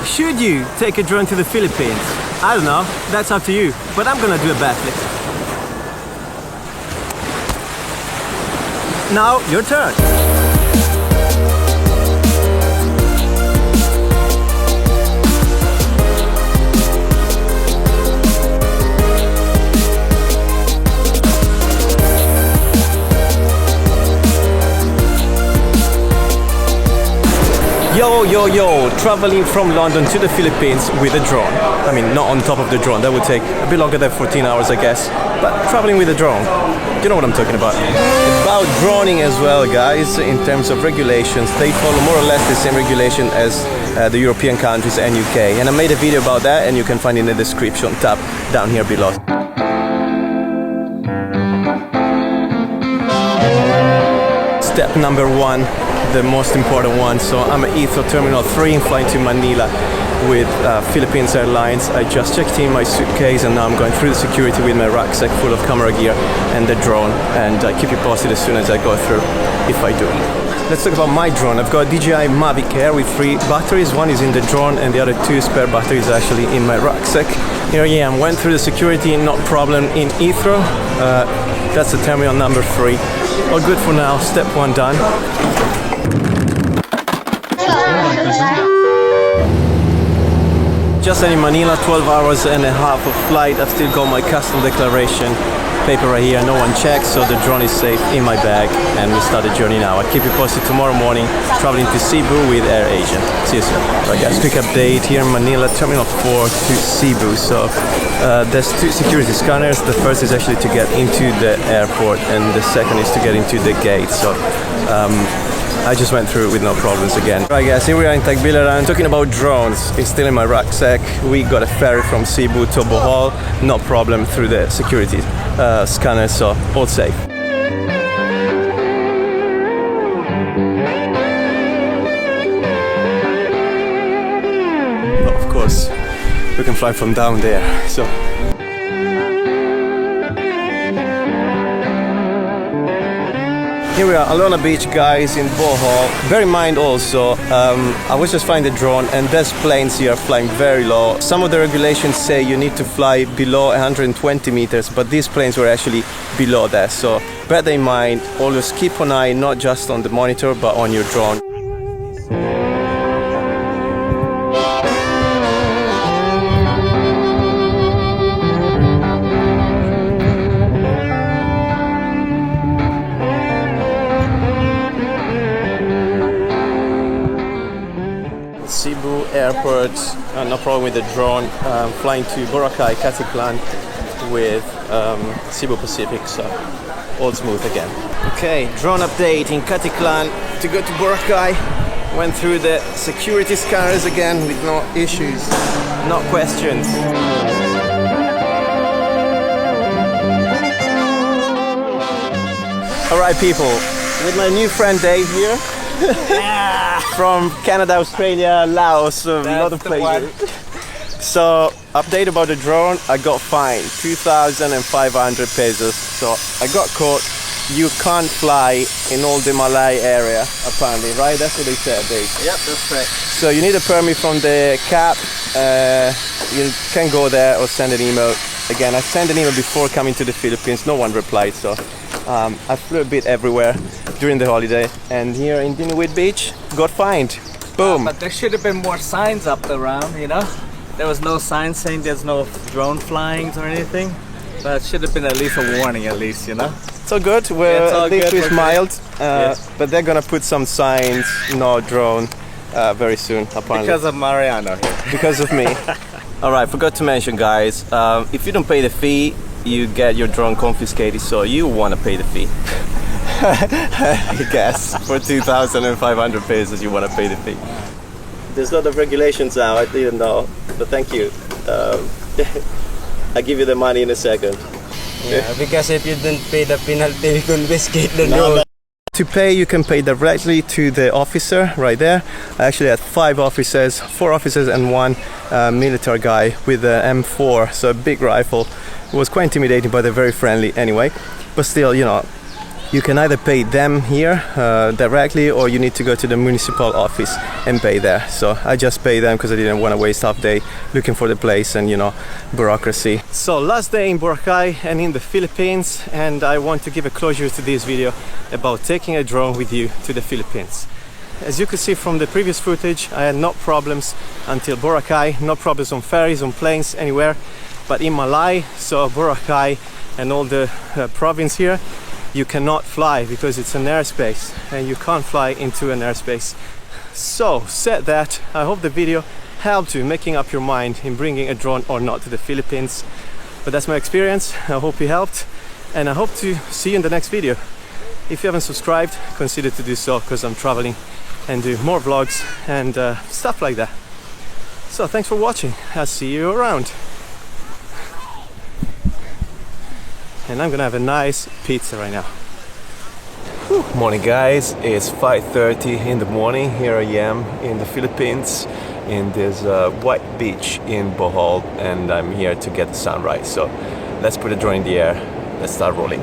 Should you take a drone to the Philippines? I don't know, that's up to you, but I'm gonna do a backflip. Now, your turn. Yo, traveling from London to the Philippines with a drone. I mean, not on top of the drone, that would take a bit longer than 14 hours, I guess. But traveling with a drone, you know what I'm talking about. About droning as well, guys, in terms of regulations, they follow more or less the same regulation as the European countries and UK. And I made a video about that, and you can find it in the description tab down here below. Step number 1. The most important one. So I'm at Heathrow Terminal 3 and flying to Manila with Philippines Airlines. I just checked in my suitcase and now I'm going through the security with my rucksack full of camera gear and the drone, and I keep you posted as soon as I go through, if I do. Let's talk about my drone. I've got a DJI Mavic Air with 3 batteries. One is in the drone and the other 2 spare batteries actually in my rucksack. Here I am, went through the security, not problem in Heathrow. That's the terminal number 3. All good for now, step 1 done. Just in Manila, 12 hours and a half of flight. I've still got my custom declaration paper right here, no one checks, so the drone is safe in my bag, and we start the journey now. I'll keep you posted tomorrow morning, traveling to Cebu with Air Asia. See you soon. Right guys, quick update here in Manila, Terminal 4 to Cebu. So there's 2 security scanners. The first is actually to get into the airport, and the second is to get into the gate. So I just went through it with no problems again. Right guys, here we are in Tagbilaran. Talking about drones, it's still in my rucksack. We got a ferry from Cebu to Bohol, no problem through the security scanner, so all safe. But of course, we can fly from down there, so. Here we are, Alona Beach, guys, in Bohol. Bear in mind also, I was just flying the drone and there's planes here flying very low. Some of the regulations say you need to fly below 120 meters, but these planes were actually below that. So bear that in mind, always keep an eye not just on the monitor, but on your drone. Cebu Airport, no problem with the drone. Flying to Boracay, Caticlan with Cebu Pacific, so all smooth again. Okay, drone update in Caticlan to go to Boracay. Went through the security scanners again with no issues, no questions. Alright people, with my new friend Dave here. From Canada, Australia, Laos, a lot of places. So, update about the drone, I got fined 2,500 pesos. So, I got caught. You can't fly in all the Malay area, apparently, right? That's what they said, Dave. Yep, that's correct. So, you need a permit from the CAAP. You can go there or send an email. Again, I sent an email before coming to the Philippines, no one replied, so I flew a bit everywhere during the holiday, and here in Dinwiddie Beach, got fined. Boom. But there should have been more signs up around, you know? There was no sign saying there's no drone flyings or anything, but it should have been at least a warning, at least, you know? It's all good, at least we smiled, yes. But they're gonna put some signs, no drone, very soon, apparently. Because of Mariano here. Because of me. Alright, forgot to mention, guys, if you don't pay the fee, you get your drone confiscated, so you want to pay the fee. I guess for 2,500 pesos you want to pay the fee. There's a lot of regulations now, I didn't know, but thank you. I'll give you the money in a second. Yeah, because if you don't pay the penalty, you confiscate the drone. To pay, you can pay directly to the officer right there. I actually had 4 officers and 1 military guy with an M4, so a big rifle. It was quite intimidating, but they're very friendly anyway. But still, you know, You can either pay them here directly, or you need to go to the municipal office and pay there. So I just pay them because I didn't want to waste half day looking for the place and, you know, bureaucracy. So last day in Boracay and in the Philippines, and I want to give a closure to this video about taking a drone with you to the Philippines. As you could see from the previous footage, I had no problems until Boracay, no problems on ferries, on planes, anywhere. But in Malay, so Boracay and all the province here, you cannot fly because it's an airspace and you can't fly into an airspace. So, said that, I hope the video helped you making up your mind in bringing a drone or not to the Philippines. But that's my experience. I hope it helped, and I hope to see you in the next video. If you haven't subscribed, consider to do so, because I'm traveling and do more vlogs and stuff like that. So thanks for watching. I'll see you around. And I'm gonna have a nice pizza right now. Whew. Morning guys, it's 5:30 in the morning. Here I am in the Philippines in this white beach in Bohol, and I'm here to get the sunrise. So let's put the drone in the air. Let's start rolling.